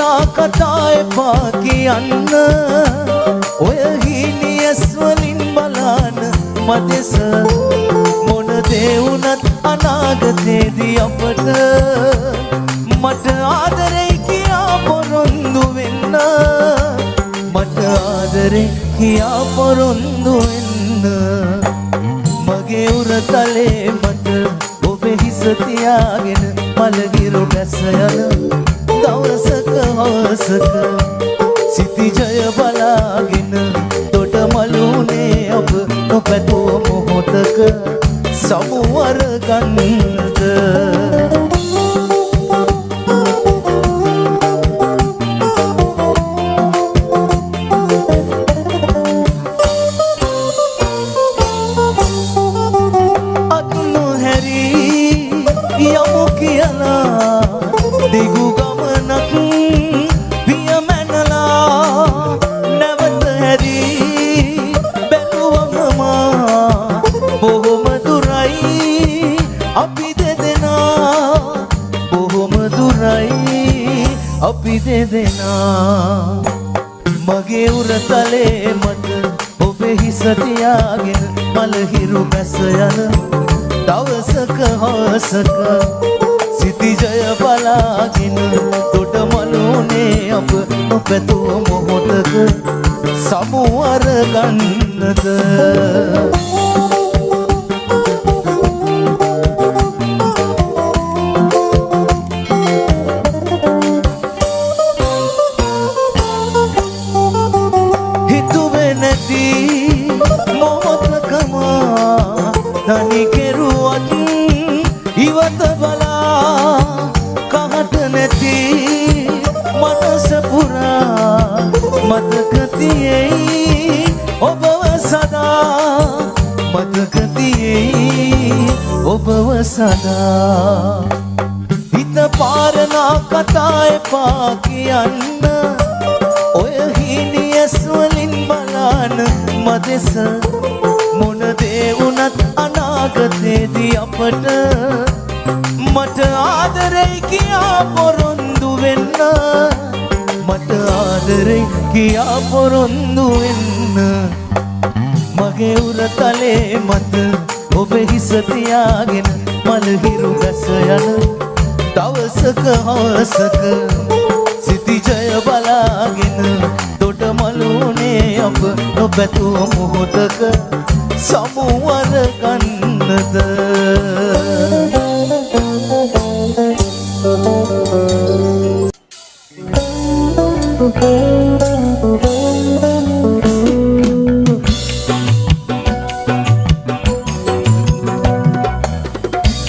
පාරනා කතා එපා කියන්න ඔය හීනියස් වලින් බලන්න මදෙස මොන දේ වුණත් අනාගතේදී අපට මට ආදරේ කියා පොරොන්දු වෙන්න මට ආදරේ කියා පොරොන්දු වෙන්න මගේ උරතලේ මට ඔබේ හිස තියාගෙන මලගිරු බැස යන දවසක හවසක සිතිජය බලාගෙන දොඩ මලුනේ ඔබ නොපැතූ මොහොතක සමුවර ගන්නද මගේ උරතලේ මට ඔබේ හිස තියාගෙන මලහිරු බැස යන දවසක හවසක සිතිජය බලාගෙන දොඩ මලුනේ අප නොපැතූ මොහොතක සමුවර ගන්නද තනි කෙරුවත් ඉවත බලා කහට නැති මනස පුරා මතක තියෙයි ඔබව සදා මතක තියෙයි ඔබව සදා හිත පාරනා කතා එපා කියන්න ඔය හීනියස් වලින් බලන්න මදෙස මොන දේ වුණත් අනාගතේදී අපට මට ආදරේ කියා පොරොන්දු වෙන්න මට ආදරේ කියා පොරොන්දු වෙන්න මගේ උරතලේ මත ඔබ හිස තියාගෙන මලහිරු බැස යන දවසක හවසක සිතිජය බලාගෙන දොඩ මලුනේ අප නොපැතූ මොහොතක සමුවර ගන්නද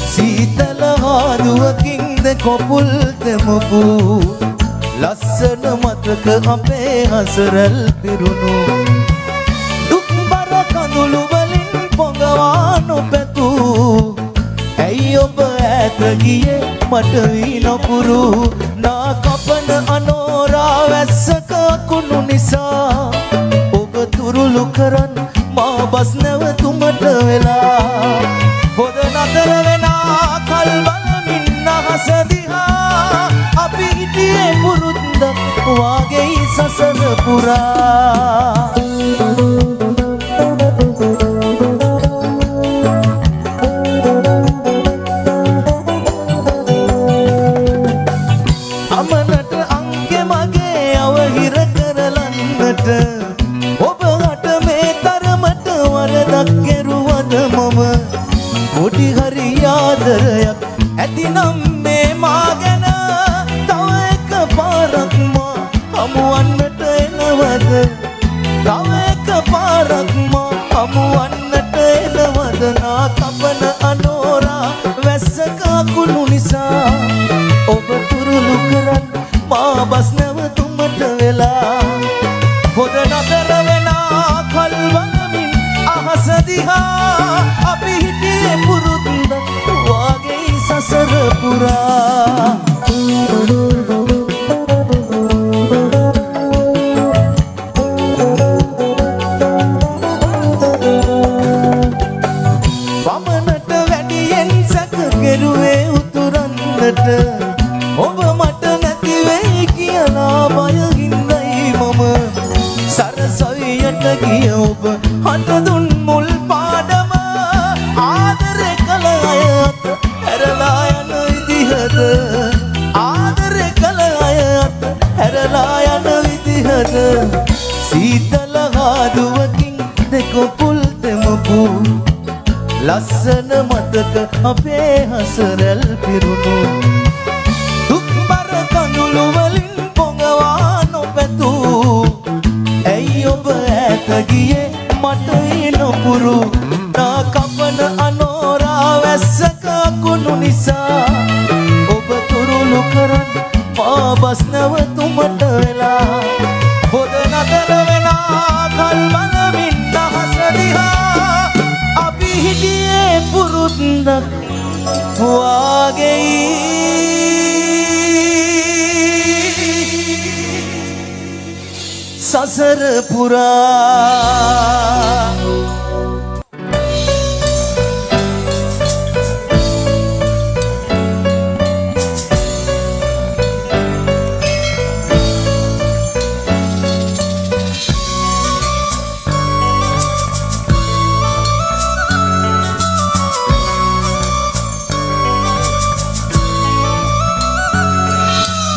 සීතල හාදුවකින්ද කොපුල් තෙමපු ලස්සන මතක අපේ හසරල් පිරුණු දුක්බර කඳුළු පොඟවා නොපැතූ ඇයි ඔබ ඈත ගියේ මට වී නොපුරු නා කපන අනෝරා වැස්සක අකුණු නිසා ඔබ තුරුළු කරන් මා බස් නැවතුමට වෙලා පොද නතර වෙනා කල් බලමින් අහස දිහා අපි හිටියේ පුරුද්ද වාගේ සසර පුරා ඔබ හට මේ තරමට වරදක් කෙරුවද මම පොඩි හරි ආදරයක් ඇතිනම් මේ මා ගැන තව එක පාරක් මා හමුවන්නට එනවද තව එක පාරක් මා හමුවන්නට එනවද නා කපන අනෝරා වැස්සක අකුණු නිසා ඔබ තුරුළු කරන් මා බස් නැවතුමට වෙලා පොද නතර වෙනා කල් වනමින් අහස දිහා අපි හිටියේ පුරුද්ද වාගේ සසර පුරා වමනට වැඩියෙන් සැක කෙරුවේ උතුරන්නට ඔබ මට නැති වෙයි කියලා ගෙත ගිය ඔබ හට දුන් මුල් පාඩම ආදරේ කළ අය අත හැරලා යන විදිහද ආදරේ කළ අය අත හැරලා යන විදිහද සීතල හාදුවකින් දෙක පුල් දෙමපු ලස්සන මතක අපේ හසරල් පිරුණු දුක්බර කඳුළු වලින් පොඟවා නොපැතූ ඇයි ඔබ ඈත ගියේ මට නොපුරු නා කපන අනෝරා වැස්සක කුණු නිසා ඔබ තුරුළු කරන් මා බස් නැවතුමට වෙලා පොද නතර වෙනා කල්වලමින් දහස දිහා අපි හිටියේ පුරුද්දක් වාගෙයි සසර පුරා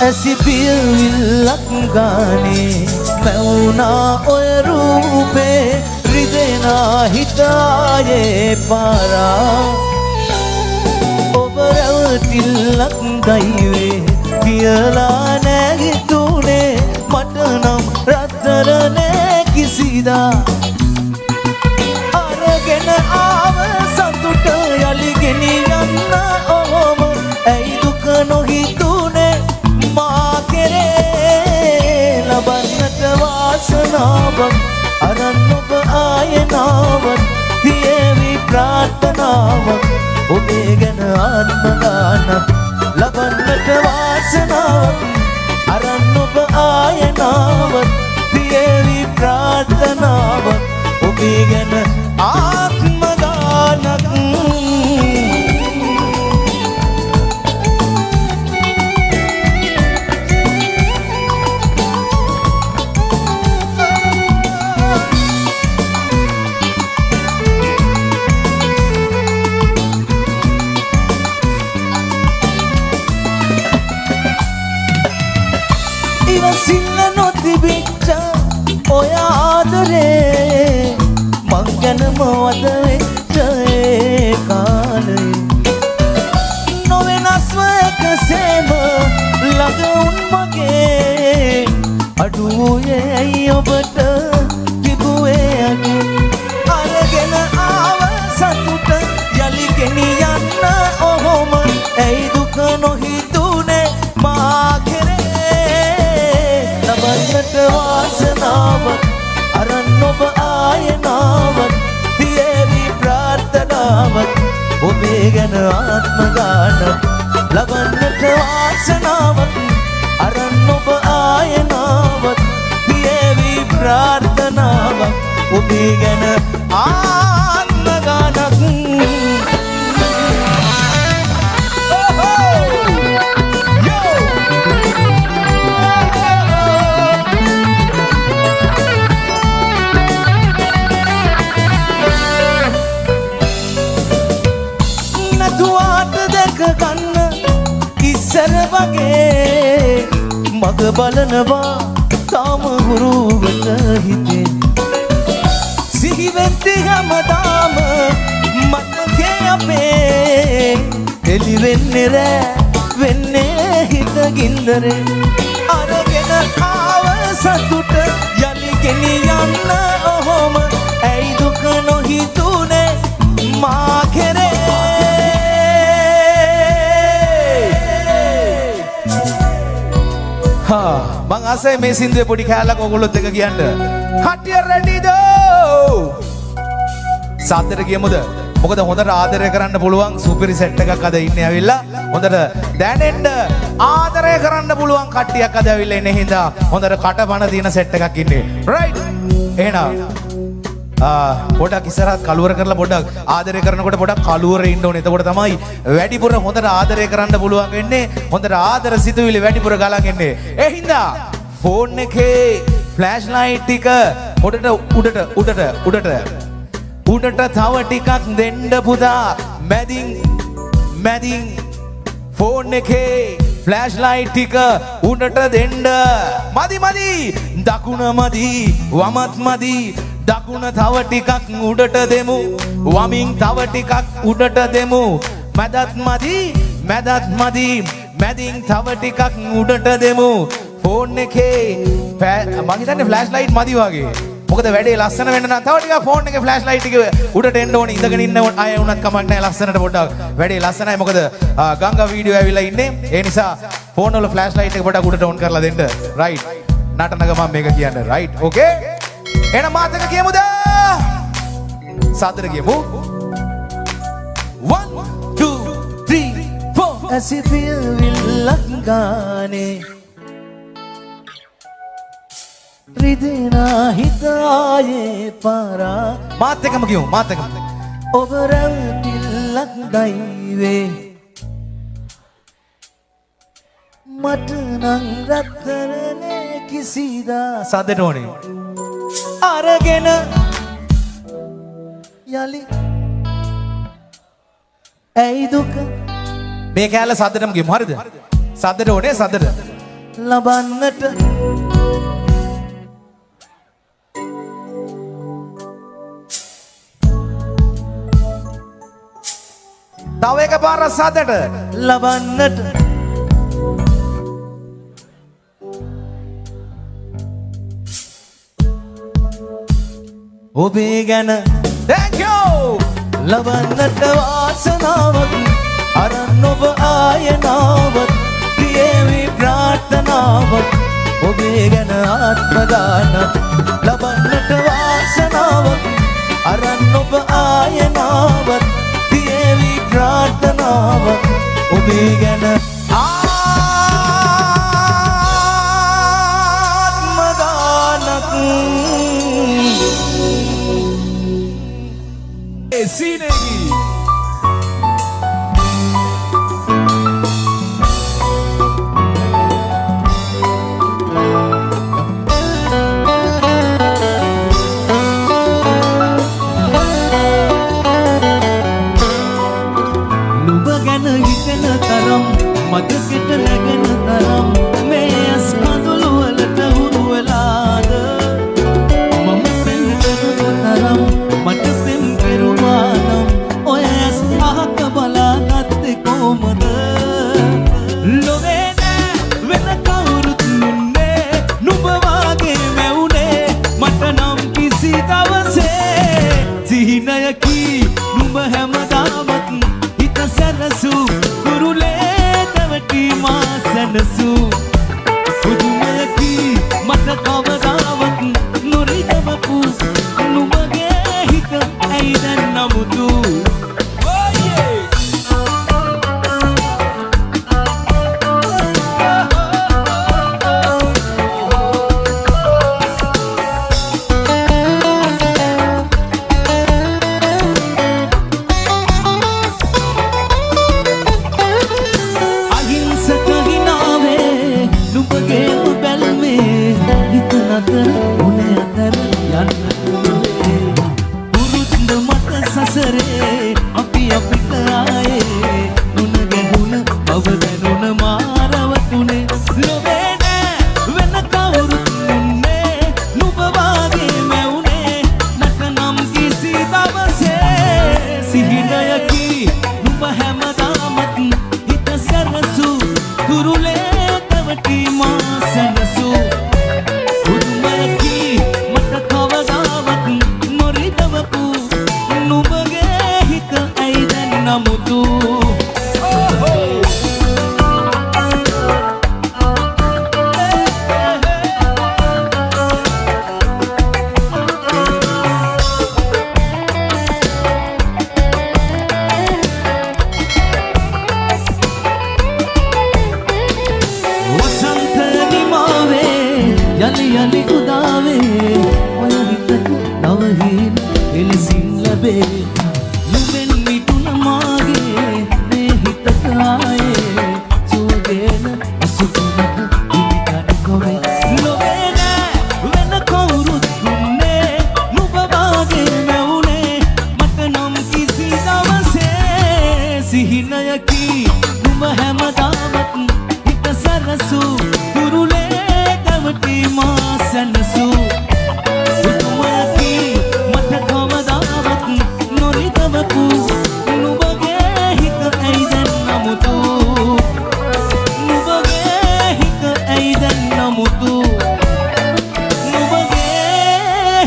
ඇසිපියවිල්ලක් ගානේ මැවුනා ඔය රූපේ රිදෙනා හිතායේ පාරා ඔබ රැවටිල්ලක් දයිවේ කියලා නැගිතුනේ මට නම් රත්තරනේ කිසිදා අරගෙන ආව සතුට යලි ගෙනියන්න ඔහොම ඇයි දුක නොහිතුනේ මා කෙරේ ලබන්නට වාසනාවක් අරන් ඔබ ආයනාවක් තියේවි ප්‍රාර්ථනාවක් ඔබේ ගැන ආත්ම ගානක් ලබන්නට වාසනාවක් අරන් ඔබ ආයනාවක් තියේවි ප්‍රාර්ථනාවක් ඔබේ ගැන ආත්ම ගානක් ඉවසිල්ල නොතිබිච්ච ඔය ආදරේ මං ගැනම වද වෙච්ච ඒ කාලේ නොවෙනස්ව එකසේම ළඟ උන් මගේ අඩුවේ ඇයි ඔබට තිබුවේ අගේ අරගෙන ආව සතුට යලි ගෙනියන්න ඔහොම ඇයි දුක නොහිතුනේ මා ලබන්නට වාසනාවක් අරන් ඔබ ආයනාවක් තියේවි ප්‍රාර්ථනාවක් ඔබේ ගැන ආත්ම ගානක් ලබන්නට වාසනාවක් අරන් ඔබ ආයනාවක් තියේවි ප්‍රාර්ථනාවක් ඔබේ ගැන ආත්ම ගානක් ගන්න ඉස්සර වගේ මග බලනවා තාම ගුරුවට හිතේ සිහිවෙන්ති හැමදාම මතකේ අපේ එලි වෙන්නේ රෑ වෙන්නේ හිත ගින්දරේ අරගෙන ආව සතුට යලි ගෙනියන්න ඔහොම ඇයි දුක නොහිතුනේ මා කෙරේ මං ආසයි මේ සින්දුවේ පොඩි කෑල්ලක් ඔයගොල්ලොත් එක කියන්න. කට්ටිය රෙඩිද? සාදර කියමුද? මොකද හොඳට ආදරය කරන්න පුළුවන් සුපිරි සෙට් එකක් අද ඉන්නේ ඇවිල්ලා. හොඳට දැනෙන්න ආදරය කරන්න පුළුවන් කට්ටියක් අද ඇවිල්ලා ඉන්නේ හින්දා හොඳට කටපණ තියෙන සෙට් එකක් ඉන්නේ. රයිට්. එහෙනම් පොඩක් ඉස්සරහත් කලුවර කරලා පොඩක් ආදරය කරනකොට පොඩක් කලුවර ඉන්න ඕනේ. එතකොට තමයි වැඩිපුර හොඳට ආදරය කරන්න පුළුවන් වෙන්නේ. හොඳට ආදර සිතුවිලි වැඩිපුර ගලන් එන්නේ. ඒ හින්දා ෆෝන් එකේ ෆ්ලෑෂ් ලයිට් ටික උඩට තව ටිකක් දෙන්න පුතා මැදින් ෆෝන් එකේ ෆ්ලෑෂ් ලයිට් ටික උඩට දෙන්න මදි දකුණ මදි වමත් මදි දකුණ තව ටිකක් උඩට දෙමු වමින් තව ටිකක් උඩට දෙමු මැදත් මදි මැදින් තව ටිකක් උඩට දෙමු ෆෝන් එකේ මම හිතන්නේ ෆ්ලෑෂ් ලයිට් මදි වගේ මොකද වැඩේ ලස්සන වෙන්න නම් තව ටිකක් ෆෝන් එකේ ෆ්ලෑෂ් ලයිට් ටික උඩට එන්න ඕනේ ඉඳගෙන ඉන්න අය වුණත් කමක් නැහැ ලස්සනට පොඩ්ඩක් වැඩේ ලස්සනයි මොකද ගංගා වීඩියෝ ඇවිල්ලා ඉන්නේ ඒ නිසා ෆෝන් වල ෆ්ලෑෂ් ලයිට් එක පොඩ්ඩක් උඩට ඔන් කරලා දෙන්න රයිට් නටනක මම මේක කියන්නේ රයිට් ඕකේ එහෙනම් මාත් එක කියමුද සාදර කියමු 1 2 3 4 as if you will langane රිදෙනා හිතායේ පාරා මාත් එකම කියමු මාත් එකම ඔබ රැවටිල්ලක් දයිවේ මට නම් රත්තරනේ කිසිදා සද්දට ඕනේ අරගෙන යලි ඇයි දුක මේ කැලේ සද්දටම කියමු හරිද සද්දට ඕනේ සද්දට ලබන්නට තව එක පාරක් සද්දට ලබන්නට ඔබේ ගැන thank you ලබන්නට වාසනාවක් අරන් ඔබ ආයනාවක් ප්‍රියවි ප්‍රාර්ථනාවක් ඔබේ ගැන ආත්ම ගානක් ලබන්නට වාසනාවක් අරන් ඔබ ආයනාවක් ප්‍රියවි ප්‍රාර්ථනාවක් ඔබේ ගැන ආත්ම ගානක් Sinegi Luba gana hitena taram madaketa lagana taram me asmadulu walata huru welada mama sendana taram mata perumanam oyas ahaka balagatte komada lovena vena kawurut nunne nuba wage meune mata nam kisi dawase sihinayaki nuba hamadamat hita sarasu gurule tawati ma sanasu pudumayaki mata kawadavat noridamapu numage hita aidan namudu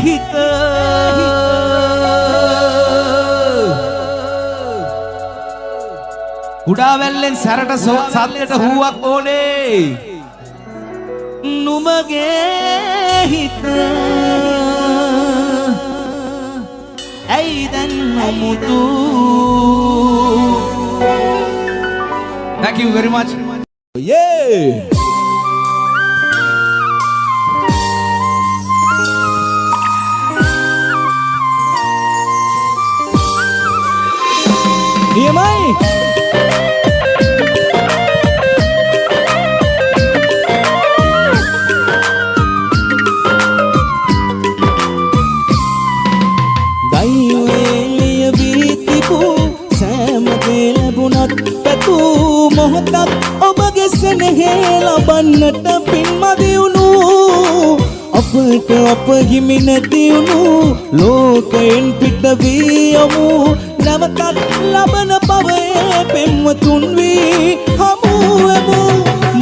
හිත කුඩා වැල්ලෙන් සැරට සල්ලට හුවක් ඕනේ නුඹගේ හිත ඇයි දැන් අමුතු Thank you very much. Yeah. Niamai. Daiweliya vitipu samade labunat petu mohatak obage senehe labannata pinmadi unu apata apahimi nathi unu lokayen pita viyamu navatat labana pavaye pemmatun vi hamuwemu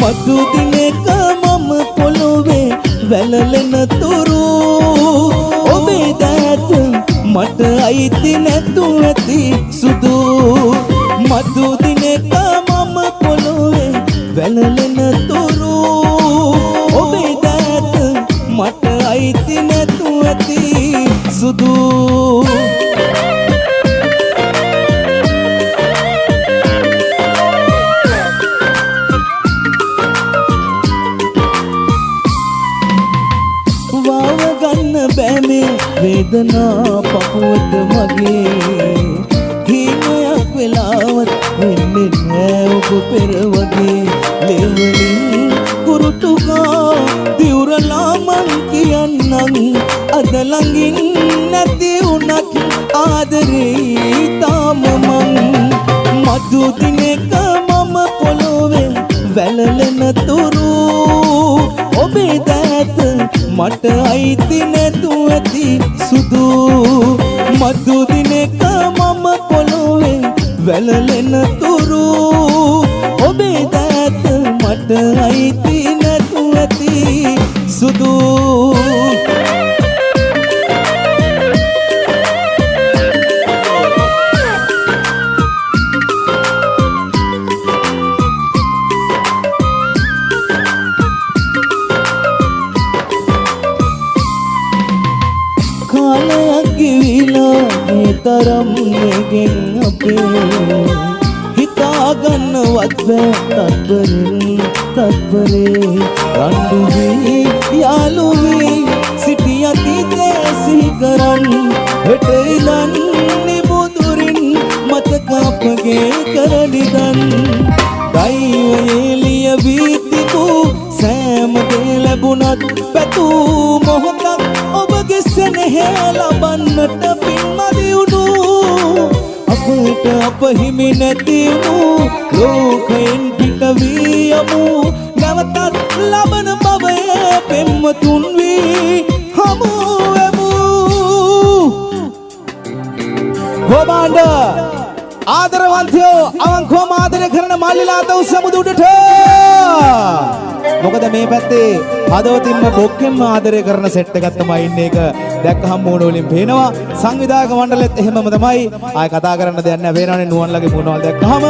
madu dineka mama polowe velalena turu obe dat mata aiti නැතු ඇති සුදු මතු දිනක මම පොළොවේ වැළලෙන තුරු ඔබේ දැත මට අයිති නැතු ඇති සුදු වාව ගන්න බෑමේ වේදනා පපුවට මගේ හීනයක් වෙලාවත් වෙන්නේ නෑ ඔබ පෙර වගේ ලෙවලින් කුරුටුකා දිවුරලා මං කියන්නම් අද ළඟින් නැති උනත් ආදරේ තාම මං මතු දිනක මම පොළොවේ වැළලෙන තුරු ඔබේ දැත මට අයිති නැතු ඇති සුදු මතු දිනක මම පොළොවේ වැළලෙන තුරු ඔබේ දැත මට අයිති නැතු ඇති සුදු තරම් නෙගෙන් අපේ හිතාගන්නවත් බෑ තත්පරේ රණ්ඩු වී යාළු වී සිටි අතීතේ සිහි කරන් හෙට ඉඳන් නිබුදුරින් මතක අපගේ කරඩිදන් දෛවයේ වී තිබු සෑම දේ ලැබුණත් පැතු මොහොතක් ඔබගේ සෙනෙහ ලබන්නට පින්මදි උණු අපට අපහිමි නැති වූ ලෝකයෙන් පිට වී යමු නැවතත් ලබන බවයේ පෙම්වතුන් වී හමු වෙමු ගෝබාණ්ඩ ආදරවන්තයෝ අවංකවම ආදරය කරන මල්ලිලාත උස්සමුද උඩට මොකද මේ පැත්තේ හදවතින්ම බොක්කෙන්ම ආදරය කරන සෙට් එකක් තමයි ඉන්නේ එක දැක්කහම මූණ වලින් පේනවා සංවිධායක මණ්ඩලෙත් එහෙමම තමයි ආය කතා කරන්න දෙයක් නැහැ පේනවනේ නුවන්ලගේ මූණවල දැක්කහම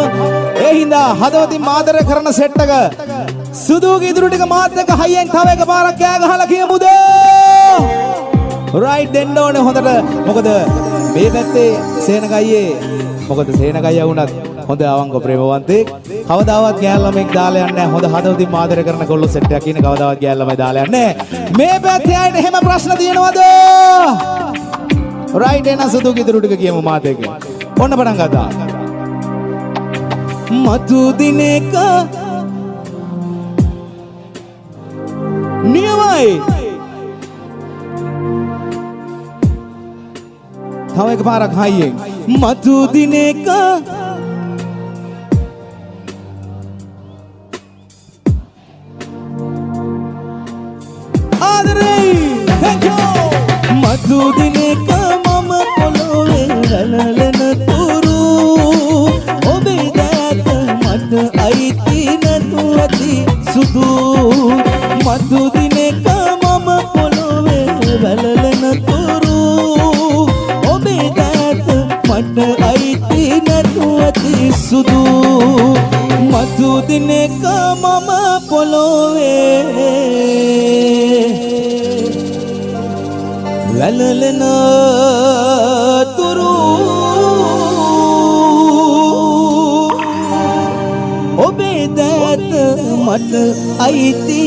ඒ හින්දා හදවතින්ම ආදරය කරන සෙට් එක සුදුගේ ඉදිරි ටික මාත් එක්ක හයියෙන් තව එකපාරක් කෑ ගහලා කියමුද රයිට් දෙන්න ඕනේ හොඳට මොකද මේ පැත්තේ සේනගයියේ මොකද සේනගයියා වුණත් හොඳ අවංක ප්‍රේමවන්තයෙක් කවදාවත් ගෑල් ළමෙක් දාලා යන්නේ නැහැ හොඳ හදවතින් ආදරය කරන කොල්ලෝ සෙට් එකක් ඉන්නේ කවදාවත් ගෑල් ළමයි දාලා යන්නේ නැහැ මේ පැත්තේ ආයෙත් එහෙම ප්‍රශ්න තියෙනවද රයිට් එන සුදුගේ ඉදිරි ටික කියමු මාත් එක්ක ඔන්න පටන් ගත්තා මතු දිනක නියමයි තව එකපාරක් හයියෙන් මතු දිනක මතු දිනක මම පොළොවේ වැළලෙන තුරු ඔබේ දැත මට අයිති නැතු ඇති සුදු මතු දිනක මම පොළොවේ වැළලෙන තුරු සුදු මතු දිනක මම පොළොවේ ලලලන තුරු ඔබේ දෑත මට අයිති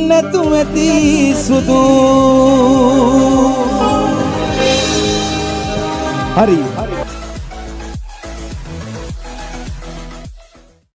නැතු ඇති සුදු හරි